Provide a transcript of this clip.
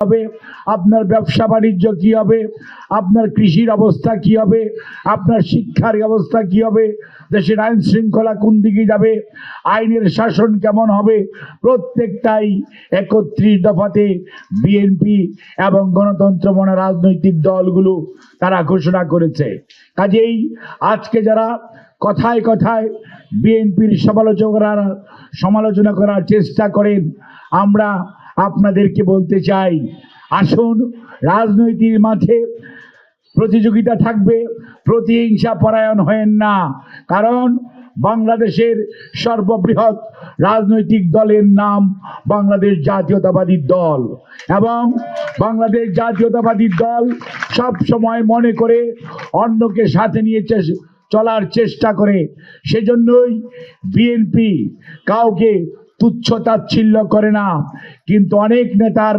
হবে, আপনার ব্যবসা বাণিজ্য কি হবে, আপনার কৃষির অবস্থা কি হবে, আপনার শিক্ষার অবস্থা কি হবে, দেশের আইন শৃঙ্খলা কোন দিকে যাবে, আইনের শাসন কেমন হবে, প্রত্যেকটাই 31 দফাতে বিএনপি এবং গণতন্ত্র মনা রাজনৈতিক দলগুলো তারা ঘোষণা করেছে। কাজেই আজকে যারা কথায় কথায় বিএনপির সমালোচনা করার চেষ্টা করেন, আমরা আপনাদেরকে বলতে চাই, আসুন রাজনৈতিক মাঠে প্রতিযোগিতা থাকবে, প্রতিহিংসা পরায়ণ হয়েন না। কারণ বাংলাদেশের সর্ববৃহৎ রাজনৈতিক দলের নাম বাংলাদেশ জাতীয়তাবাদী দল, এবং বাংলাদেশ জাতীয়তাবাদী দল সব সময় মনে করে অন্যকে সাথে নিয়ে চলার চেষ্টা করে। সেজন্যই বিএনপি কাউকে তুচ্ছ তাচ্ছিল্য করে না, কিন্তু অনেক নেতার